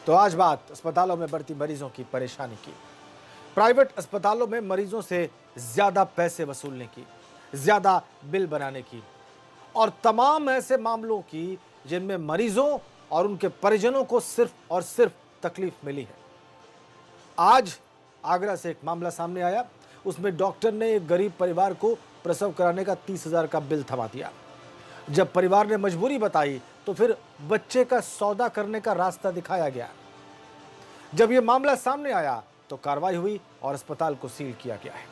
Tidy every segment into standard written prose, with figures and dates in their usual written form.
तो आज बात अस्पतालों में बढ़ती मरीजों की परेशानी की। प्राइवेट अस्पतालों में मरीजों से ज्यादा पैसे वसूलने की, ज्यादा बिल बनाने की और तमाम ऐसे मामलों की जिनमें मरीजों और उनके परिजनों को सिर्फ और सिर्फ तकलीफ मिली है। आज आगरा से एक मामला सामने आया। उसमें डॉक्टर ने एक गरीब परिवार को प्रसव कराने का 30,000 का बिल थमा दिया। जब परिवार ने मजबूरी बताई तो फिर बच्चे का सौदा करने का रास्ता दिखाया गया। जब यह मामला सामने आया तो कार्रवाई हुई और अस्पताल को सील किया गया है।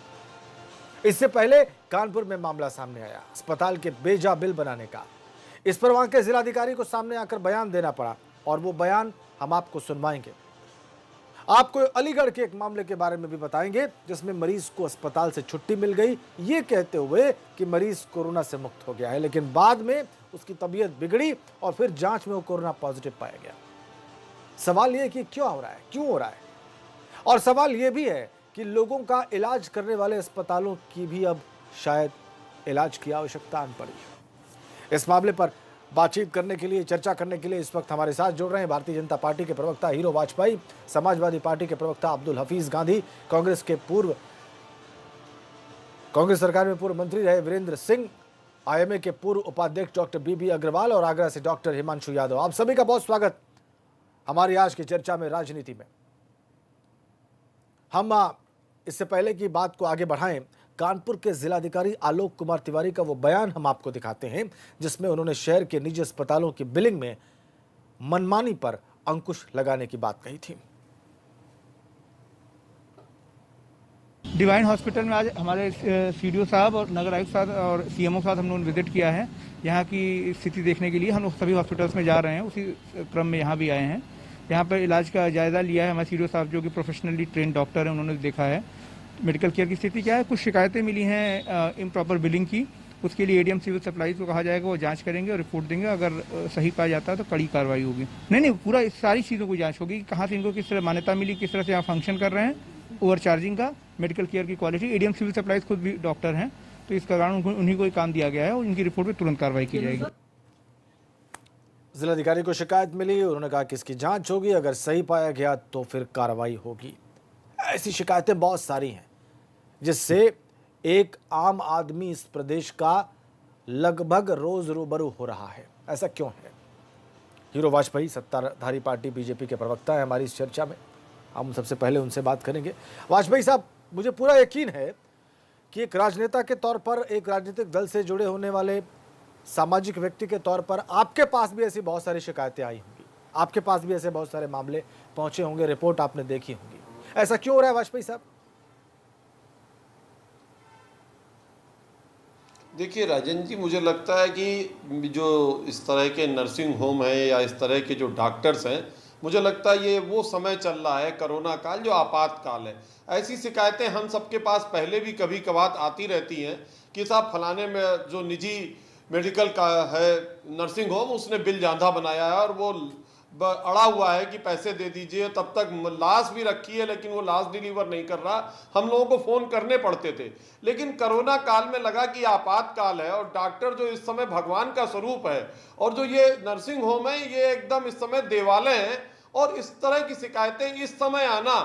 इससे पहले कानपुर में मामला सामने आया अस्पताल के बेजा बिल बनाने का। इस पर वहां के जिलाधिकारी को सामने आकर बयान देना पड़ा और वो बयान हम आपको सुनवाएंगे। आपको अलीगढ़ के एक मामले के बारे में भी बताएंगे जिसमें मरीज को अस्पताल से छुट्टी मिल गई ये कहते हुए कि मरीज कोरोना से मुक्त हो गया है, लेकिन बाद में उसकी तबीयत बिगड़ी और फिर जांच में वो कोरोना पॉजिटिव पाया गया। सवाल ये कि क्यों हो रहा है और सवाल ये भी है कि लोगों का इलाज करने वाले अस्पतालों की भी अब शायद इलाज की आवश्यकता आन पड़ी है। इस मामले पर बातचीत करने के लिए, चर्चा करने के लिए इस वक्त हमारे साथ जुड़ रहे हैं भारतीय जनता पार्टी के प्रवक्ता हीरो वाजपेयी, समाजवादी पार्टी के प्रवक्ता अब्दुल हफीज गांधी, कांग्रेस सरकार में पूर्व मंत्री रहे वीरेंद्र सिंह, आईएमए के पूर्व उपाध्यक्ष डॉक्टर बीबी अग्रवाल और आगरा से डॉक्टर हिमांशु यादव। आप सभी का बहुत स्वागत हमारी आज की चर्चा में राजनीति में। हम इससे पहले की बात को आगे बढ़ाएं, कानपुर के जिलाधिकारी आलोक कुमार तिवारी का वो बयान हम आपको दिखाते हैं जिसमें उन्होंने शहर के निजी अस्पतालों की बिलिंग में मनमानी पर अंकुश लगाने की बात कही थी। डिवाइन हॉस्पिटल में आज हमारे सीडीओ साहब और नगर आयुक्त साहब और सीएमओ साहब हम लोगों ने विजिट किया है। यहाँ की स्थिति देखने के लिए हम लोग सभी हॉस्पिटल्स में जा रहे हैं, उसी क्रम में यहाँ भी आए हैं। यहाँ पर इलाज का जायजा लिया है हमारे सीडीओ साहब जो कि प्रोफेशनली ट्रेन डॉक्टर हैं, उन्होंने देखा है मेडिकल केयर की स्थिति क्या है। कुछ शिकायतें मिली हैं इम्प्रॉपर बिलिंग की, उसके लिए एडीएम सिविल सप्लाईज को कहा जाएगा, वो जांच करेंगे और रिपोर्ट देंगे। अगर सही पाया जाता है तो कड़ी कार्रवाई होगी। नहीं, पूरा इस सारी चीज़ों की जांच होगी, कहाँ से इनको किस तरह मान्यता मिली, किस तरह से यहाँ फंक्शन कर रहे हैं, ओवर चार्जिंग का, मेडिकल केयर की क्वालिटी। एडीएम सिविल सप्लाईज खुद भी डॉक्टर हैं तो इसका कारण उन्हीं को ही काम दिया गया है और उनकी रिपोर्ट पर तुरंत कार्रवाई की जाएगी। जिलाधिकारी को शिकायत मिली, उन्होंने कहा कि इसकी जांच होगी, अगर सही पाया गया तो फिर कार्रवाई होगी। ऐसी शिकायतें बहुत सारी हैं जिससे एक आम आदमी इस प्रदेश का लगभग रोज रूबरू हो रहा है। ऐसा क्यों है? हीरो वाजपेयी सत्ताधारी पार्टी बीजेपी के प्रवक्ता है हमारी इस चर्चा में। हम सबसे पहले उनसे बात करेंगे। वाजपेयी साहब, मुझे पूरा यकीन है कि एक राजनेता के तौर पर, एक राजनीतिक दल से जुड़े होने वाले सामाजिक व्यक्ति के तौर पर आपके पास भी ऐसी बहुत सारी शिकायतें आई होंगी, आपके पास भी ऐसे बहुत सारे मामले पहुंचे होंगे, रिपोर्ट आपने देखी होंगी। ऐसा क्यों हो रहा है वाजपेयी साहब? देखिए राजन जी, मुझे लगता है कि जो इस तरह के नर्सिंग होम है या इस तरह के जो डॉक्टर्स हैं, मुझे लगता है ये वो समय चल रहा है कोरोना काल, जो आपातकाल है। ऐसी शिकायतें हम सबके पास पहले भी कभी कभार आती रहती हैं कि साहब फलाने में जो निजी मेडिकल का है नर्सिंग होम, उसने बिल ज्यादा बनाया है और वो अड़ा हुआ है कि पैसे दे दीजिए। तब तक लाश भी रखी है लेकिन वो लाश डिलीवर नहीं कर रहा। हम लोगों को फोन करने पड़ते थे, लेकिन कोरोना काल में लगा कि आपातकाल है और डॉक्टर जो इस समय भगवान का स्वरूप है और जो ये नर्सिंग होम है ये एकदम इस समय देवालय है। और इस तरह की शिकायतें इस समय आना,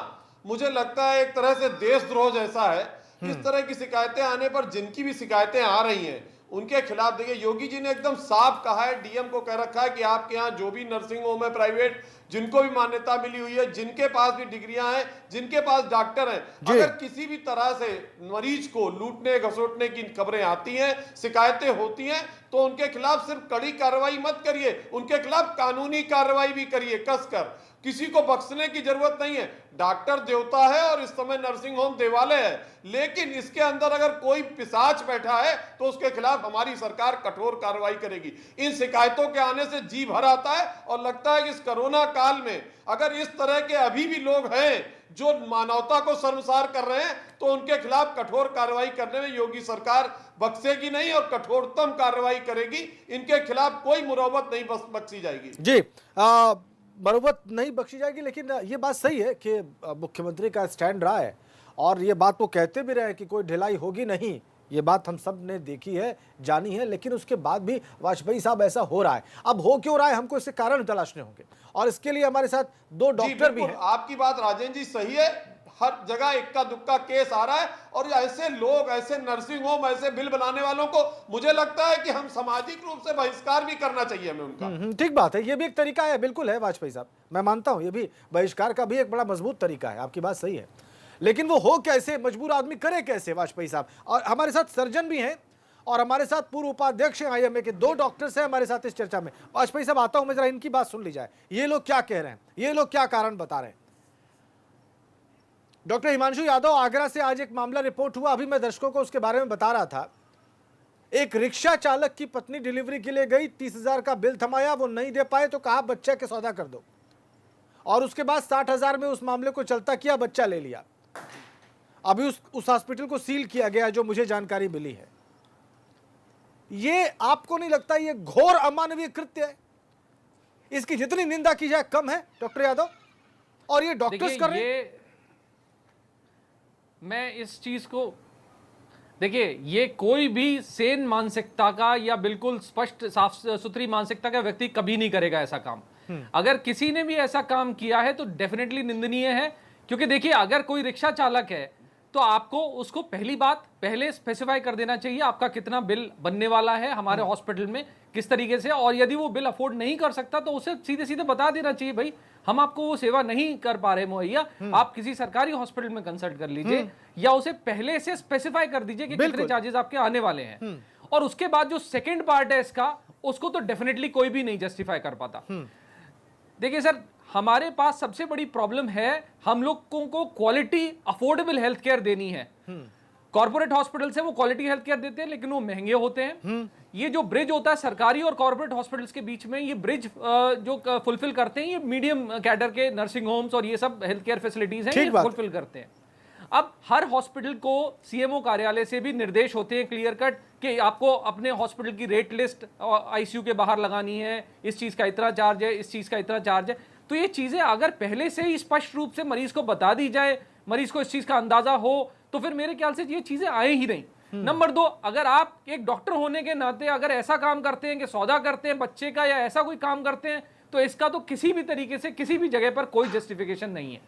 मुझे लगता है एक तरह से देशद्रोह जैसा है। इस तरह की शिकायतें आने पर जिनकी भी शिकायतें आ रही हैं उनके खिलाफ, देखिए योगी जी ने एकदम साफ कहा है, डीएम को कह रखा है कि आपके यहाँ जो भी नर्सिंग होम है प्राइवेट, जिनको भी मान्यता मिली हुई है, जिनके पास भी डिग्रियां हैं, जिनके पास डॉक्टर हैं, अगर किसी भी तरह से मरीज को लूटने घसोटने की खबरें आती हैं, शिकायतें होती हैं, तो उनके खिलाफ सिर्फ कड़ी कार्रवाई मत करिए, उनके खिलाफ कानूनी कार्रवाई भी करिए कसकर। किसी को बख्शने की जरूरत नहीं है। डॉक्टर देवता है और इस समय नर्सिंग होम देवालय है, लेकिन इसके अंदर अगर कोई पिशाच बैठा है तो उसके खिलाफ हमारी सरकार कठोर कार्रवाई करेगी। इन शिकायतों के आने से जी भर आता है और लगता है कि इस कोरोना काल में अगर इस तरह के अभी भी लोग हैं जो मानवता को शर्मसार कर रहे हैं तो उनके खिलाफ कठोर कार्रवाई करने में योगी सरकार बख्शेगी नहीं और कठोरतम कार्रवाई करेगी। इनके खिलाफ कोई मुरव्वत नहीं बख्शी जाएगी। जी, मरम्मत नहीं बख्शी जाएगी, लेकिन ये बात सही है कि मुख्यमंत्री का स्टैंड रहा है और ये बात वो कहते भी रहे कि कोई ढिलाई होगी नहीं, ये बात हम सब ने देखी है, जानी है, लेकिन उसके बाद भी वाजपेयी साहब ऐसा हो रहा है। अब हो क्यों रहा है, हमको इसके कारण तलाशने होंगे, और इसके लिए हमारे साथ दो डॉक्टर भी हैं। आपकी बात राजेंद्र जी सही है, हर जगह इक्का दुक्का केस आ रहा है, और ऐसे लोग, ऐसे नर्सिंग होम, ऐसे बिल बनाने वालों को मुझे लगता है कि हम सामाजिक रूप से बहिष्कार भी करना चाहिए हमें उनका। ठीक बात है, ये भी एक तरीका है, बिल्कुल है वाजपेयी साहब, मैं मानता हूं, ये भी बहिष्कार का भी एक बड़ा मजबूत तरीका है, आपकी बात सही है। लेकिन वो हो कैसे, मजबूर आदमी करे कैसे वाजपेयी साहब। और हमारे साथ सर्जन भी हैं और हमारे साथ पूर्व उपाध्यक्ष हैं IMA के, 2 डॉक्टर्स हैं हमारे साथ इस चर्चा में। वाजपेयी साहब आता हूं मैं, जरा इनकी बात सुन ली जाए, ये लोग क्या कह रहे हैं, ये लोग क्या कारण बता रहे हैं। डॉक्टर हिमांशु यादव, आगरा से आज एक मामला रिपोर्ट हुआ, अभी मैं दर्शकों को उसके बारे में बता रहा था। एक रिक्शा चालक की पत्नी डिलीवरी के लिए गई, 30,000 का बिल थमाया, वो नहीं दे पाए तो कहा बच्चा के सौदा कर दो, और उसके बाद 60,000 में उस मामले को चलता किया, बच्चा ले लिया। अभी उस हॉस्पिटल को सील किया गया, जो मुझे जानकारी मिली है। ये आपको नहीं लगता ये घोर अमानवीय कृत्य है? इसकी जितनी निंदा की जाए कम है डॉक्टर यादव, और ये डॉक्टर्स कर रहे हैं। मैं इस चीज को देखिए, ये कोई भी सेन मानसिकता का या बिल्कुल स्पष्ट साफ सुथरी मानसिकता का व्यक्ति कभी नहीं करेगा ऐसा काम। अगर किसी ने भी ऐसा काम किया है तो डेफिनेटली निंदनीय है, क्योंकि देखिए अगर कोई रिक्शा चालक है तो आपको उसको पहले स्पेसिफाई कर देना चाहिए आपका कितना बिल बनने वाला है हमारे हॉस्पिटल में, किस तरीके से, और यदि वो बिल अफोर्ड नहीं कर सकता तो उसे सीधे सीधे बता देना चाहिए, भाई हम आपको वो सेवा नहीं कर पा रहे मुहैया, आप किसी सरकारी हॉस्पिटल में कंसल्ट कर लीजिए, या उसे पहले से स्पेसिफाई कर दीजिए कि कितने चार्जेस आपके आने वाले हैं। और उसके बाद जो सेकंड पार्ट है इसका, उसको तो डेफिनेटली कोई भी नहीं जस्टिफाई कर पाता। देखिए सर, हमारे पास सबसे बड़ी प्रॉब्लम है, हम लोगों को क्वालिटी अफोर्डेबल हेल्थ केयर देनी है। कॉर्पोरेट हॉस्पिटल से वो क्वालिटी हेल्थ केयर देते हैं, लेकिन वो महंगे होते हैं। ये जो ब्रिज होता है सरकारी और कॉर्पोरेट हॉस्पिटल्स के बीच में, ये ब्रिज जो फुलफिल करते हैं ये मीडियम कैडर के नर्सिंग होम्स और ये सब हेल्थ केयर फैसिलिटीज हैं, ये फुलफिल करते हैं। अब हर हॉस्पिटल को CMO कार्यालय से भी निर्देश होते हैं क्लियर कट कि आपको अपने हॉस्पिटल की रेट लिस्ट ICU के बाहर लगानी है, इस चीज का इतना चार्ज है, इस चीज का इतना चार्ज है। तो ये चीजें अगर पहले से ही स्पष्ट रूप से मरीज को बता दी जाए, मरीज को इस चीज का अंदाजा हो, तो फिर मेरे ख्याल से ये चीजें आए ही नहीं। नंबर 2, अगर आप एक डॉक्टर होने के नाते अगर ऐसा काम करते हैं कि सौदा करते हैं बच्चे का या ऐसा कोई काम करते हैं, तो इसका तो किसी भी तरीके से किसी भी जगह पर कोई जस्टिफिकेशन नहीं है।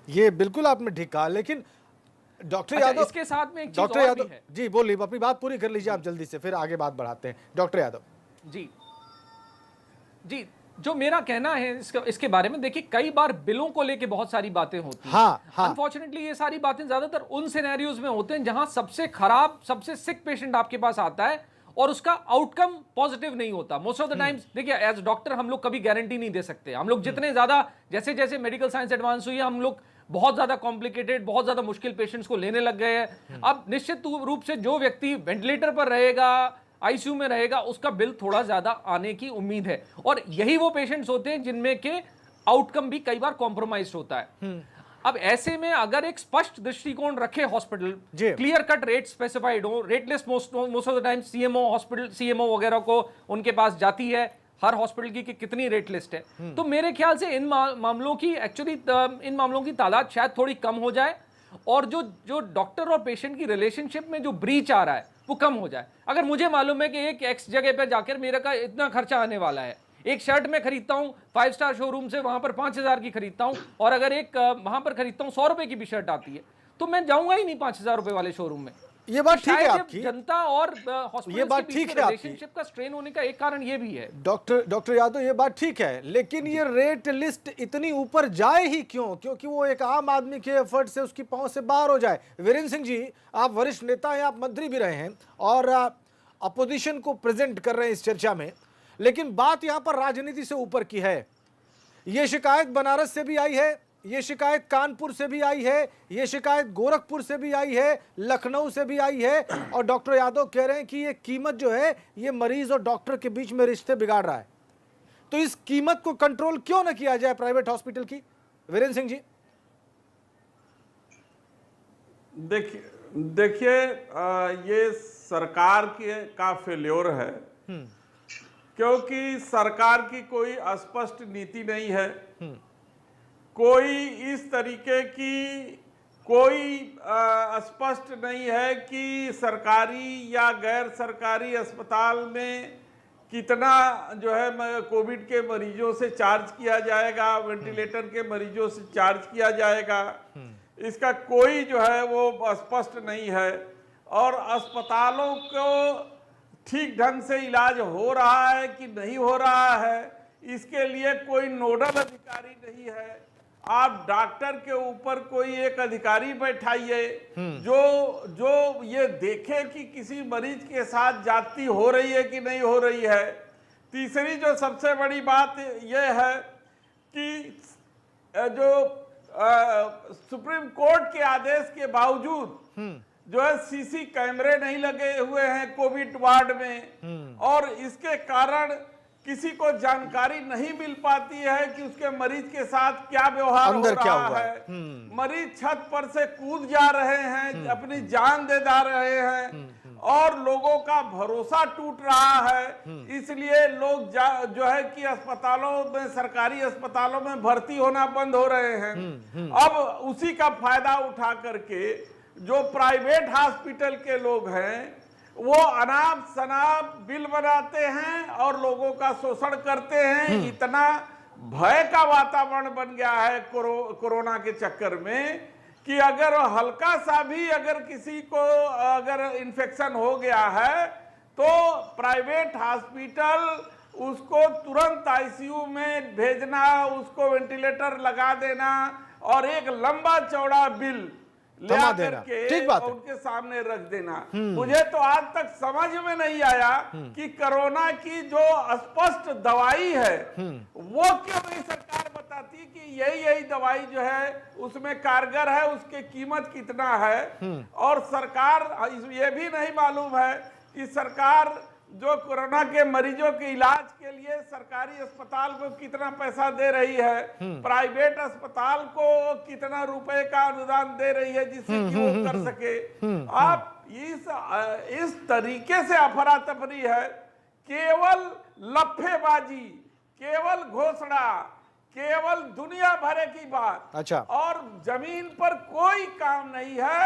ये बिल्कुल आपने ठीक कहा, लेकिन डॉक्टर यादव, इसके साथ में एक चीज डॉक्टर और यादव भी है। जी बोलिए, अपनी बात पूरी कर लीजिए आप जल्दी से, फिर आगे बात बढ़ाते हैं। डॉक्टर यादव जी, जो मेरा कहना है इसके बारे में, देखिए कई बार बिलों को लेके बहुत सारी बातें होती हैं। हाँ। अनफॉर्चुनेटली ये सारी बातें ज्यादातर उन सिनेरियोज में होते हैं जहां सबसे खराब, सबसे सिक पेशेंट आपके पास आता है और उसका आउटकम पॉजिटिव नहीं होता। मोस्ट ऑफ द टाइम्स देखिए, एज डॉक्टर हम लोग कभी गारंटी नहीं दे सकते। हम लोग जितने ज्यादा, जैसे जैसे मेडिकल साइंस एडवांस हुई है, हम लोग बहुत ज्यादा कॉम्प्लिकेटेड, बहुत ज्यादा मुश्किल पेशेंट्स को लेने लग गए हैं। अब निश्चित रूप से जो व्यक्ति वेंटिलेटर पर रहेगा, ICU में रहेगा, उसका बिल थोड़ा ज्यादा आने की उम्मीद है, और यही वो पेशेंट्स होते हैं जिनमें के आउटकम भी कई बार कॉम्प्रोमाइज होता है। अब ऐसे में अगर एक स्पष्ट दृष्टिकोण रखे hospital, clear cut rate specified हो, rate list most of the time CMO वगैरह को उनके पास जाती है हर हॉस्पिटल की कि कितनी रेट लिस्ट है, तो मेरे ख्याल से इन मामलों की तादाद शायद थोड़ी कम हो जाए, और जो डॉक्टर और पेशेंट की रिलेशनशिप में जो ब्रीच आ रहा है वो कम हो जाए। अगर मुझे मालूम है कि एक X जगह पर जाकर मेरे का इतना खर्चा आने वाला है, एक शर्ट में खरीदता हूं 5 स्टार शोरूम से, वहां पर 5,000 की खरीदता हूं, और अगर एक वहां पर खरीदता हूं 100 रुपए की भी शर्ट आती है, तो मैं जाऊंगा ही नहीं 5,000 रुपए वाले शोरूम में। ये बात ठीक है आपकी, जनता और हॉस्पिटल के बीच रिलेशनशिप का स्ट्रेन होने का एक कारण ये भी है। डॉक्टर यादव, ये बात ठीक है, लेकिन ये रेट लिस्ट इतनी ऊपर जाए ही क्यों? क्योंकि वो एक आम आदमी के एफर्ट से उसकी पहुंच से बाहर हो जाए। वीरेंद्र सिंह जी, आप वरिष्ठ नेता हैं, आप मंत्री भी रहे हैं और अपोजिशन को प्रेजेंट कर रहे हैं इस चर्चा में, लेकिन बात यहां पर राजनीति से ऊपर की है। ये शिकायत बनारस से भी आई है, ये शिकायत कानपुर से भी आई है, ये शिकायत गोरखपुर से भी आई है, लखनऊ से भी आई है, और डॉक्टर यादव कह रहे हैं कि ये कीमत जो है ये मरीज और डॉक्टर के बीच में रिश्ते बिगाड़ रहा है। तो इस कीमत को कंट्रोल क्यों न किया जाए प्राइवेट हॉस्पिटल की? वीरेंद्र सिंह जी देखिए, ये सरकार का फेल्योर है, क्योंकि सरकार की कोई स्पष्ट नीति नहीं है, कोई इस तरीके की कोई स्पष्ट नहीं है कि सरकारी या गैर सरकारी अस्पताल में कितना जो है कोविड के मरीजों से चार्ज किया जाएगा, वेंटिलेटर के मरीजों से चार्ज किया जाएगा, इसका कोई जो है वो स्पष्ट नहीं है। और अस्पतालों को ठीक ढंग से इलाज हो रहा है कि नहीं हो रहा है, इसके लिए कोई नोडल अधिकारी नहीं है। आप डॉक्टर के ऊपर कोई एक अधिकारी बैठाइए जो ये देखे कि किसी मरीज के साथ जाती हो रही है कि नहीं हो रही है। तीसरी जो सबसे बड़ी बात ये है कि जो सुप्रीम कोर्ट के आदेश के बावजूद जो है सीसी कैमरे नहीं लगे हुए हैं कोविड वार्ड में, और इसके कारण किसी को जानकारी नहीं मिल पाती है कि उसके मरीज के साथ क्या व्यवहार हो रहा है। मरीज छत पर से कूद जा रहे हैं, अपनी जान दे जा रहे हैं, और लोगों का भरोसा टूट रहा है। इसलिए लोग जो है कि अस्पतालों में, सरकारी अस्पतालों में भर्ती होना बंद हो रहे हैं। अब उसी का फायदा उठा करके जो प्राइवेट हॉस्पिटल के लोग हैं वो अनाप शनाप बिल बनाते हैं और लोगों का शोषण करते हैं। इतना भय का वातावरण बन गया है कोरोना के चक्कर में कि अगर हल्का सा भी अगर किसी को अगर इन्फेक्शन हो गया है तो प्राइवेट हॉस्पिटल उसको तुरंत आईसीयू में भेजना, उसको वेंटिलेटर लगा देना और एक लंबा चौड़ा बिल ले करके उनके सामने रख देना। मुझे तो आज तक समझ में नहीं आया कि कोरोना की जो स्पष्ट दवाई है वो क्यों नहीं सरकार बताती कि यही दवाई जो है उसमें कारगर है, उसकी कीमत कितना है। और सरकार ये भी नहीं मालूम है कि सरकार जो कोरोना के मरीजों के इलाज के लिए सरकारी अस्पताल को कितना पैसा दे रही है, प्राइवेट अस्पताल को कितना रुपए का अनुदान दे रही है जिससे कि वो कर सके। आप इस तरीके से अफरा तफरी है, केवल लफ्फेबाजी, केवल घोषणा, केवल दुनिया भरे की बात। अच्छा। और जमीन पर कोई काम नहीं है।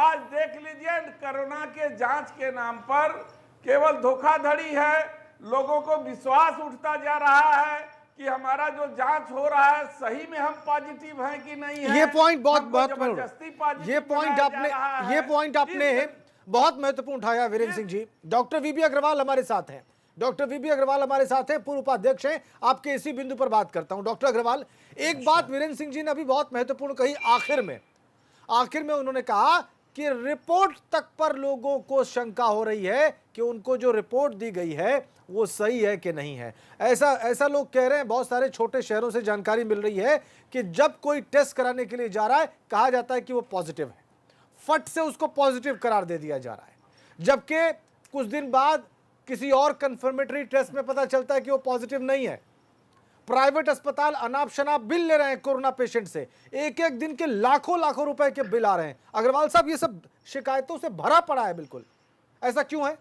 आज देख लीजिए कोरोना के जांच के नाम पर केवल धोखाधड़ी है। लोगों को विश्वास उठता जा रहा है कि हमारा जो जांच हो रहा है सही में हम पॉजिटिव हैं कि नहीं है। ये पॉइंट बहुत बहुत महत्वपूर्ण उठाया वीरेंद्र सिंह जी। डॉक्टर वीबी अग्रवाल हमारे साथ हैं, डॉक्टर वीबी अग्रवाल हमारे साथ हैं, पूर्व उपाध्यक्ष हैं। आपके इसी बिंदु पर बात करता हूं। डॉक्टर अग्रवाल, एक बात वीरेंद्र सिंह जी ने अभी बहुत महत्वपूर्ण कही आखिर में उन्होंने कहा कि रिपोर्ट तक पर लोगों को शंका हो रही है कि उनको जो रिपोर्ट दी गई है वो सही है कि नहीं है। ऐसा लोग कह रहे हैं। बहुत सारे छोटे शहरों से जानकारी मिल रही है कि जब कोई टेस्ट कराने के लिए जा रहा है कहा जाता है कि वो पॉजिटिव है, फट से उसको पॉजिटिव करार दे दिया जा रहा है, जबकि कुछ दिन बाद किसी और कंफर्मेटरी टेस्ट में पता चलता है कि वो पॉजिटिव नहीं है। प्राइवेट अस्पताल अनाप शनाप बिल ले रहे हैं कोरोना पेशेंट से, एक एक दिन के लाखों रुपए के बिल आ रहे हैं। अग्रवाल साहब, ये सब शिकायतों से भरा पड़ा है बिल्कुल, ऐसा क्यों है?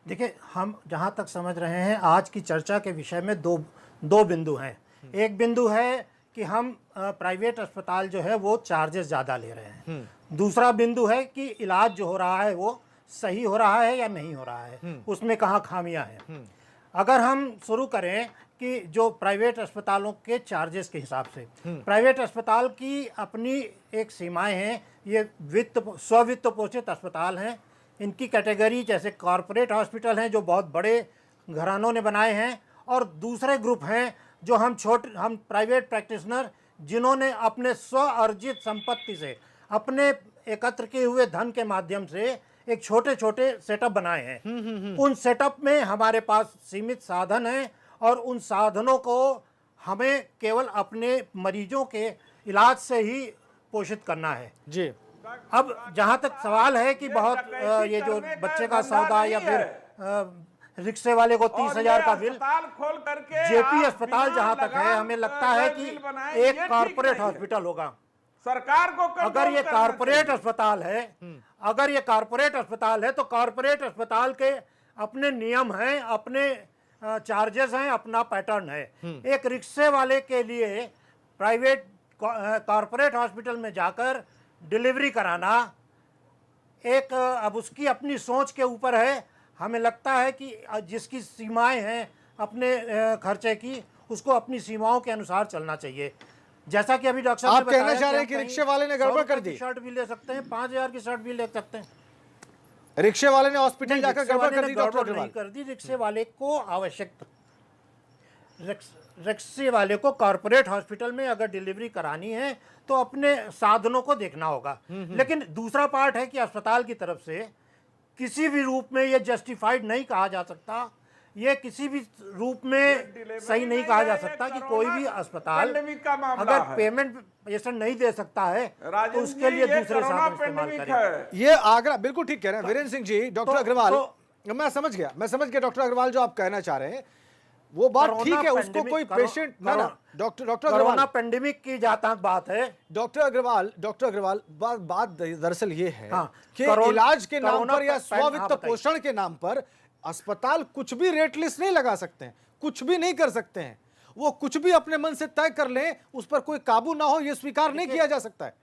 देखिए, हम जहां तक समझ रहे हैं आज की चर्चा के विषय में दो बिंदु हैं। एक बिंदु है कि हम प्राइवेट अस्पताल जो है वो चार्जेस ज़्यादा ले रहे हैं। दूसरा बिंदु है कि इलाज जो हो रहा है वो सही हो रहा है या नहीं हो रहा है, उसमें कहाँ खामियां हैं। अगर हम शुरू करें कि जो प्राइवेट अस्पतालों के चार्जेस के हिसाब से, प्राइवेट अस्पताल की अपनी एक सीमाएं हैं। ये स्व-वित्त पोषित अस्पताल हैं। इनकी कैटेगरी जैसे कॉरपोरेट हॉस्पिटल हैं जो बहुत बड़े घरानों ने बनाए हैं, और दूसरे ग्रुप हैं जो हम प्राइवेट प्रैक्टिशनर जिन्होंने अपने स्व अर्जित संपत्ति से, अपने एकत्र किए हुए धन के माध्यम से एक छोटे सेटअप बनाए हैं। उन सेटअप में हमारे पास सीमित साधन हैं और उन साधनों को हमें केवल अपने मरीजों के इलाज से ही पोषित करना है जी। अब जहां तक सवाल है कि बहुत ये जो बच्चे का सौदा या फिर रिक्शे वाले को 30,000 का बिल, जेपी अस्पताल जहां तक है, हमें लगता है कि एक कॉर्पोरेट हॉस्पिटल होगा। सरकार को अगर ये कॉर्पोरेट अस्पताल है, तो कॉर्पोरेट अस्पताल के अपने नियम हैं, अपने चार्जेस हैं, अपना पैटर्न है। एक रिक्शे वाले के लिए प्राइवेट कॉरपोरेट हॉस्पिटल में जाकर डिलीवरी कराना एक अब उसकी अपनी सोच के ऊपर है। हमें लगता है कि जिसकी सीमाएं हैं अपने खर्चे की, उसको अपनी सीमाओं के अनुसार चलना चाहिए। जैसा कि अभी डॉक्टर साहब आप ने कहना बताया चाह रहे हैं हम कि कहीं रिक्शे वाले ने गड़बड़ 100 कर रुपए दी? की शर्ट भी ले सकते हैं, 5,000 की शर्ट भी ले सकते हैं। रिक्शे वाले ने हॉस्पिटल जाकर रिक्शे गड़बड़ वाले कर ने दी डॉक्टर गड़बड़ नहीं अग्रवाल? कर दी। रिक्शे वाले को रिक्शे वाले को कॉरपोरेट हॉस्पिटल में अगर डिलीवरी करानी है तो अपने साधनों को देखना होगा। लेकिन दूसरा पार्ट है कि अस्पताल की तरफ से किसी भी रूप में ये जस्टिफाइड नहीं कहा जा सकता, ये किसी भी रूप में सही नहीं कहा जा सकता कि कोई भी अस्पताल पेंडेमिक का मामला अगर है। पेमेंट पेशेंट नहीं दे सकता है राजन तो उसके जी, लिए ये दूसरे कोरोना साधन इस्तेमाल पेंडेमिक करें। है। ये आगरा बिल्कुल ठीक कह रहे हैं वीरेंद्र सिंह जी। डॉक्टर अग्रवाल, मैं समझ गया डॉक्टर अग्रवाल जो आप कहना चाह रहे हैं वो बात ठीक है। उसको कोई पेशेंट ना डॉक्टर कोरोना अग्रवाल, पेंडेमिक की जहाँ तक बात है, डॉक्टर अग्रवाल बात दरअसल ये है हाँ, कि कोरोना- इलाज के नाम कोरोना पर या हाँ, स्ववित्त बताइए। पोषण के नाम पर अस्पताल कुछ भी रेट लिस्ट नहीं लगा सकते हैं, कुछ भी नहीं कर सकते हैं। वो कुछ भी अपने मन से तय कर लें, उस पर कोई काबू ना हो, यह स्वीकार नहीं किया जा सकता है।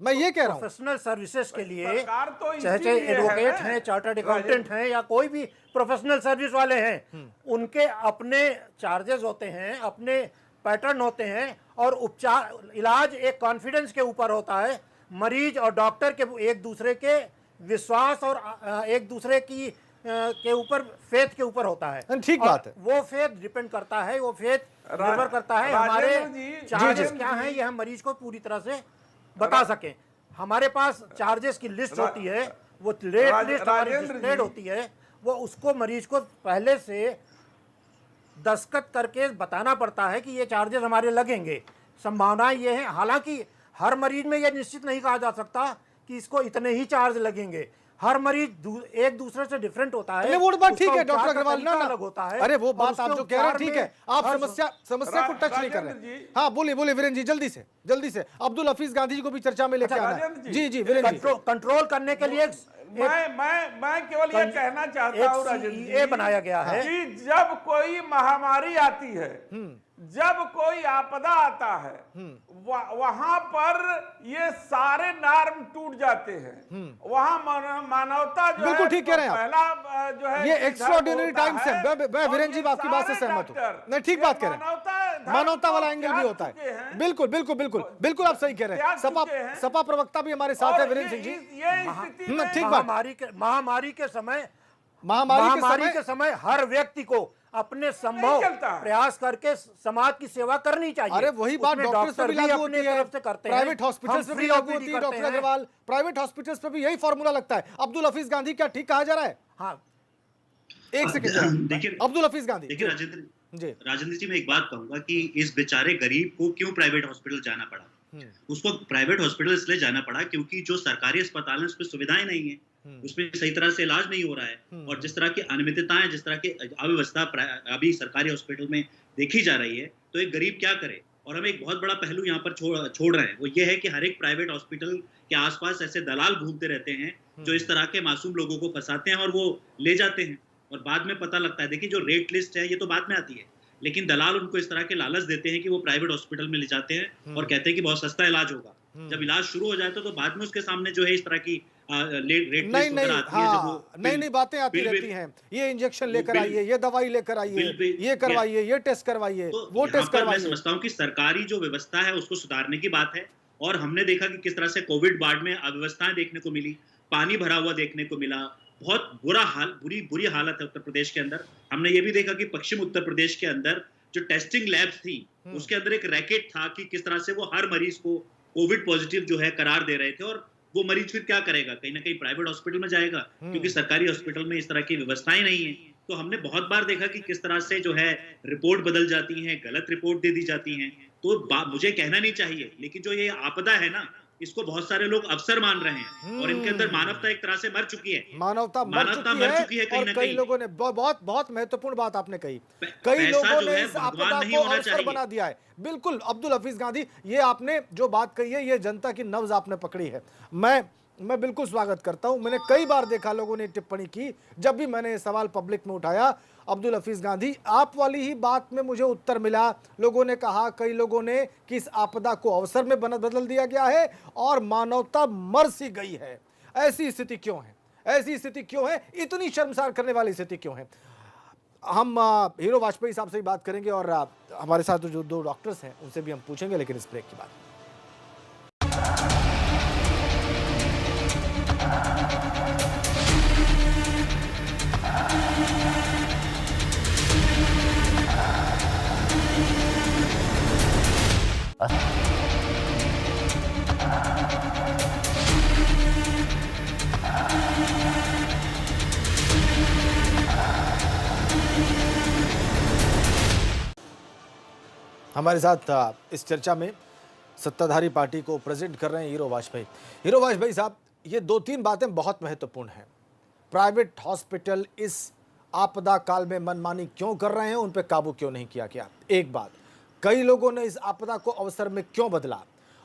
मैं ये कह रहा हूं प्रोफेशनल सर्विसेज के लिए सरकार तो चाहे इसीलिए है एडवोकेट ना। हैं, चार्टर्ड अकाउंटेंट हैं या कोई भी प्रोफेशनल सर्विस वाले हैं, उनके अपने चार्जेस होते हैं, अपने पैटर्न होते हैं और उपचार इलाज एक कॉन्फिडेंस के ऊपर होता है। मरीज और डॉक्टर के एक दूसरे के विश्वास और एक दूसरे की के ऊपर फेथ के ऊपर होता है। ठीक और बात है। वो फेथ डिपेंड करता है, वो फेथ निर्भर करता है राजेंद्र हमारे जी, चार्जेस जी, क्या हैं, ये हम मरीज को पूरी तरह से बता सकें। हमारे पास चार्जेस की लिस्ट होती है, वो रेट लिस्ट हमारी राजेंद्र डिस्प्लेड जी। होती है, वो उसको मरीज को पहले से दस्तखत करके बताना पड़ता है कि ये चार्जेस हमारे लगेंगे। संभावनाएं ये हैं, हालांकि हर मरीज में ये निश्चित नहीं कहा जा सकता कि इसको इतने ही चार्ज लगेंगे। हर मरीज एक दूसरे से डिफरेंट होता है। नहीं, वो बात ठीक उसका है डॉक्टर उपचार का अग्रवाल, तरीका ना अलग होता है। अरे वो और बात आप उसके जो कह रहे हैं उपचार ठीक में है, आप हर- समस्या को टच नहीं कर राजेंद्र रहे। जी। हाँ बोलिए वीरेंद्र जी, जल्दी से अब्दुल हफीज गांधी जी को भी चर्चा में लेके अच्छा, आना है। राजेंद्र जी। जी वीरेंद्र जी। कंट्रोल करने के लिए मैं केवल ये कहना चाहता हूँ राजेंद्र जी, CEA बनाया गया है कि जब कोई महामारी आती है, जब कोई आपदा आता है, वहां पर ये सारे नॉर्म टूट जाते हैं। वहां मानवता जो बिल्कुल है, ठीक कह रहे हैं आप। पहला जो है ये कि एक्स्ट्राऑर्डिनरी धर्म टाइम्स है। होता मैं वीरेंद्र जी और आपकी बात से सारे सहमत हूँ। डॉक्टर, नहीं ठीक ये बात कह रहे हैं, मानवता वाला एंगल भी होता है। बिल्कुल आप सही कह रहे हैं। सपा प्रवक्ता भी हमारे साथ है वीरेंद्र सिंह जी। ठीक बात। महामारी के समय महामारी के समय हर व्यक्ति को अपने संभव चलता है। प्रयास करके समाज की सेवा करनी चाहिए। अरे वही बात उसमें डॉक्टर्स पे भी लागू होती अपने है, तरफ से करते हैं। प्राइवेट हॉस्पिटल्स पे हम भी free लागू OPD होती है। करते डॉक्टर हैं। अग्रवाल, प्राइवेट हॉस्पिटल्स पे भी यही फॉर्मूला लगता है। अब्दुल हफीज गांधी क्या ठीक कहा जा रहा है? हाँ, देखिए सेकंड अब्दुल हफीज गांधी देखिए राजेंद्र जी, मैं एक बात कहूंगा कि इस बेचारे गरीब को क्यों प्राइवेट हॉस्पिटल जाना पड़ा। उसको प्राइवेट हॉस्पिटल इसलिए जाना पड़ा क्योंकि जो सरकारी अस्पताल है उसमें सुविधाएं नहीं है, उसमें सही तरह से इलाज नहीं हो रहा है, और जिस तरह की अनियमितताएं, जिस तरह की अव्यवस्था अभी सरकारी हॉस्पिटल में देखी जा रही है, तो एक गरीब क्या करे। और हम एक बहुत बड़ा पहलू यहाँ पर छोड़ रहे हैं, वो ये है कि हर एक प्राइवेट हॉस्पिटल के आसपास ऐसे दलाल घूमते रहते हैं जो इस तरह के मासूम लोगों को फंसाते हैं और वो ले जाते हैं और बाद में पता लगता है। देखिए जो रेट लिस्ट है ये तो बाद में आती है, लेकिन दलाल उनको इस तरह के लालच देते हैं कि वो प्राइवेट हॉस्पिटल में ले जाते हैं और कहते हैं कि बहुत सस्ता इलाज होगा। जब इलाज शुरू हो जाता है तो बाद में उसके सामने जो है इस तरह की रेट लिस्ट वगैरह आती है, जब वो नई बातें आती रहती हैं। ये इंजेक्शन लेकर आइए, ये दवाई लेकर आइए, ये करवाइए, ये टेस्ट करवाइए, वो टेस्ट करवाइए। मैं समझता हूँ कि सरकारी जो व्यवस्था है उसको सुधारने की बात है। और हमने देखा कि किस तरह से कोविड वार्ड में अव्यवस्थाएं देखने को मिली, पानी भरा हुआ देखने को मिला, बहुत बुरी हालत है उत्तर प्रदेश के अंदर। हमने ये भी देखा कि पश्चिम उत्तर प्रदेश के अंदर जो टेस्टिंग लैब्स थी उसके अंदर एक रैकेट था कि किस तरह से वो हर मरीज को कोविड पॉजिटिव जो है करार दे रहे थे, और वो मरीज फिर क्या करेगा, कहीं ना कहीं प्राइवेट हॉस्पिटल में जाएगा क्योंकि सरकारी हॉस्पिटल में इस तरह की व्यवस्थाएं नहीं है। तो हमने बहुत बार देखा कि किस तरह से जो है रिपोर्ट बदल जाती है, गलत रिपोर्ट दे दी जाती है। तो मुझे कहना नहीं चाहिए, लेकिन जो ये आपदा है ना, इसको बहुत सारे लोग अवसर मान रहे हैं और इनके अंदर मानवता एक तरह से मर चुकी है। मानवता मर चुकी है कहीं और ना कई कहीं। लोगों ने बहुत महत्वपूर्ण बात आपने कही, कई पैसा लोगों जो ने है इस भगवान आपदा नहीं को होना अवसर चाहिए। बना दिया है। बिल्कुल अब्दुल हफीज गांधी, ये आपने जो बात कही है, ये जनता की नब्ज आपने पकड़ी है। मैं बिल्कुल स्वागत करता हूं। मैंने कई बार देखा लोगों ने टिप्पणी की, जब भी मैंने ये सवाल पब्लिक में उठाया, अब्दुल हफीज गांधी, आप वाली ही बात में मुझे उत्तर मिला। लोगों ने कहा, कई लोगों ने, कि इस आपदा को अवसर में बदल दिया गया है और मानवता मर सी गई है। ऐसी स्थिति क्यों है? ऐसी स्थिति क्यों है? इतनी शर्मसार करने वाली स्थिति क्यों है? हम हीरो वाजपेयी साहब से ही बात करेंगे और हमारे साथ जो 2 डॉक्टर्स हैं उनसे भी हम पूछेंगे, लेकिन इस ब्रेक के बाद। हमारे साथ इस चर्चा में सत्ताधारी पार्टी को प्रेजेंट कर रहे हैं हीरो वाजपेयी। हीरो वाजपेयी साहब, ये 2-3 बातें बहुत महत्वपूर्ण हैं। प्राइवेट हॉस्पिटल इस आपदा काल में मनमानी क्यों कर रहे हैं, उन पर काबू क्यों नहीं किया गया? एक बात, कई लोगों ने इस आपदा को अवसर में क्यों बदला,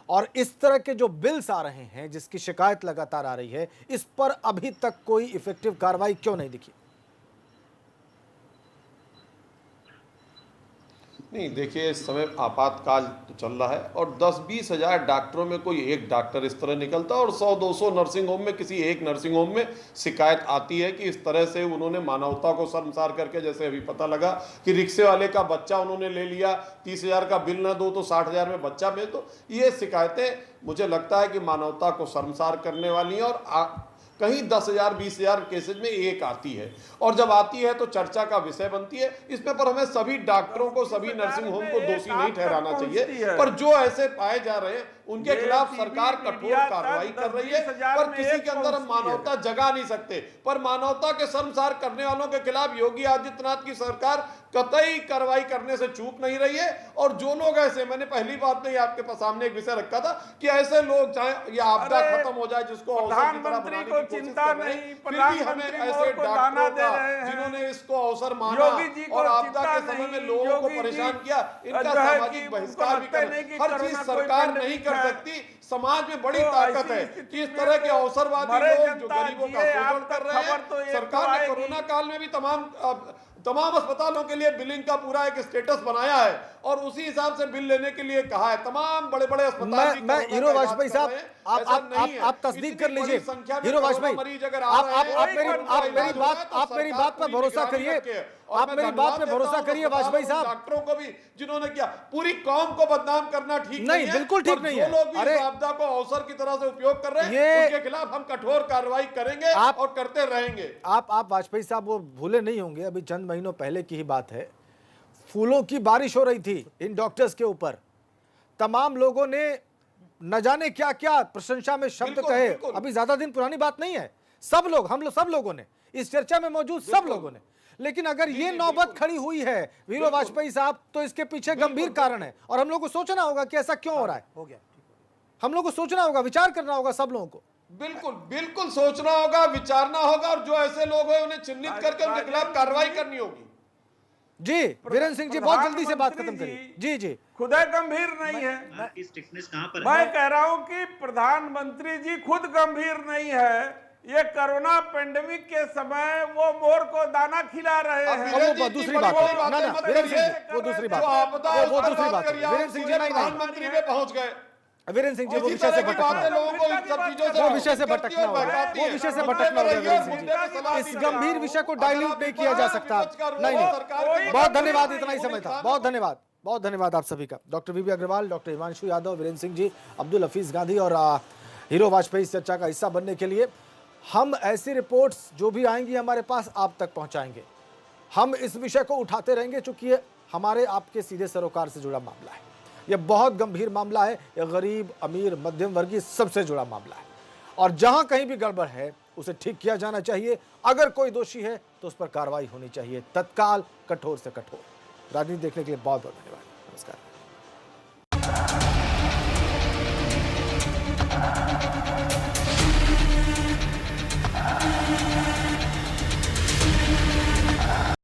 और इस तरह के जो बिल्स आ रहे हैं जिसकी शिकायत लगातार आ रही है, इस पर अभी तक कोई इफेक्टिव कार्रवाई क्यों नहीं दिखी? नहीं, देखिए, इस समय आपातकाल तो चल रहा है और 10-20 हज़ार डॉक्टरों में कोई एक डॉक्टर इस तरह निकलता है और 100-200 नर्सिंग होम में किसी एक नर्सिंग होम में शिकायत आती है कि इस तरह से उन्होंने मानवता को शर्मसार करके, जैसे अभी पता लगा कि रिक्शे वाले का बच्चा उन्होंने ले लिया, 30,000 का बिल ना दो तो 60,000 में बच्चा भेज दो। ये शिकायतें मुझे लगता है कि मानवता को शर्मसार करने वाली हैं और कहीं 10,000 20,000 केसेज में एक आती है, और जब आती है तो चर्चा का विषय बनती है। इसमें पर हमें सभी डॉक्टरों को, सभी नर्सिंग होम को दोषी नहीं ठहराना चाहिए, पर जो ऐसे पाए जा रहे हैं उनके खिलाफ सरकार कठोर कार्रवाई कर रही है। पर किसी के अंदर हम मानवता जगा नहीं सकते, पर मानवता के शर्मसार करने वालों के खिलाफ योगी आदित्यनाथ की सरकार कतई कार्रवाई करने से चूक नहीं रही है। और जो लोग ऐसे, मैंने पहली बात में ही आपके सामने एक विषय रखा था कि ऐसे लोग, चाहे ये आपदा खत्म हो जाए जिसको अवसर की तरह बनाने की कोशिश कर रहे हैं, फिर भी हमें ऐसे डॉक्टरों का जिन्होंने इसको अवसर माना और आपदा के समय में लोगों को परेशान किया, इनका सामाजिक बहिष्कार भी करें। हर चीज सरकार नहीं कर सकती। समाज में बड़ी ताकत है कि इस तरह के अवसरवादी लोग जो गरीबों का शोषण कर रहे हैं। सरकार ने कोरोना काल में भी तमाम अस्पतालों के लिए बिलिंग का पूरा एक स्टेटस बनाया है और उसी हिसाब से बिल लेने के लिए कहा है। तमाम बड़े-बड़े अस्पताल मैं हीरो वाजपेयी साहब, आप तस्दीक कर लीजिए। हीरो वाजपेयी, आप मेरी बात पर भरोसा करिए, आप मेरी बात पे भरोसा करिए वाजपेयी साहब। डॉक्टरों को भी जिन्होंने किया, पूरी कौम को बदनाम करना ठीक नहीं, बिल्कुल ठीक नहीं है। जो लोग भी इस आपदा को अवसर की तरह से उपयोग कर रहे हैं, उनके खिलाफ हम कठोर कार्रवाई करेंगे और करते रहेंगे। आप वाजपेयी साहब वो भूले नहीं होंगे, अभी चंद महीनों पहले की ही बात है, फूलों की बारिश हो रही थी इन डॉक्टर्स के ऊपर। तमाम लोगों ने न जाने क्या क्या प्रशंसा में शब्द कहे। अभी ज्यादा दिन पुरानी बात नहीं है, सब लोग, हम लोग, सब लोगों ने, इस चर्चा में मौजूद सब लोगों ने। लेकिन अगर ये नौबत खड़ी हुई है वीरो वाजपेयी साहब, तो इसके पीछे गंभीर कारण है और हम लोग को सोचना होगा कि ऐसा क्यों हो रहा है। हो गया, हम लोग को सोचना होगा, विचार करना होगा सब लोगों को। बिल्कुल सोचना होगा, विचारना होगा और जो ऐसे लोग हैं उन्हें चिन्हित करके उनके खिलाफ कार्रवाई करनी होगी। जी वीरेंद्र सिंह जी, बहुत जल्दी से बात खत्म करिए। जी खुदा गंभीर नहीं है। मैं कह रहा हूं कि प्रधानमंत्री जी खुद गंभीर नहीं है। ये कोरोना पेंडेमिक के समय वो मोर को दाना खिला रहे हैं। वो दूसरी बात है ना, वीरेंद्र सिंह, वो दूसरी बात, वो दूसरी बात है। वीरेंद्र सिंह जी प्रधानमंत्री में पहुंच गए। वीरेंद्र सिंह जी, वो विषय से भटकना होगा, वो विषय से भटकना होगा। इस गंभीर विषय को डाइल्यूट नहीं किया जा सकता। नहीं, बहुत धन्यवाद, इतना ही समय था। बहुत धन्यवाद आप सभी का। डॉक्टर वीबी अग्रवाल, डॉक्टर हिमांशु यादव, वीरेंद्र सिंह जी, अब्दुल हफीज गांधी और हीरो वाजपेयी इस चर्चा का हिस्सा बनने के लिए। हम ऐसी रिपोर्ट्स जो भी आएंगी हमारे पास आप तक पहुंचाएंगे। हम इस विषय को उठाते रहेंगे क्योंकि ये हमारे आपके सीधे सरोकार से जुड़ा मामला है। यह बहुत गंभीर मामला है। यह गरीब, अमीर, मध्यम वर्गीय सबसे जुड़ा मामला है और जहां कहीं भी गड़बड़ है उसे ठीक किया जाना चाहिए। अगर कोई दोषी है तो उस पर कार्रवाई होनी चाहिए, तत्काल, कठोर से कठोर। राजनीति देखने के लिए बहुत बहुत धन्यवाद। नमस्कार।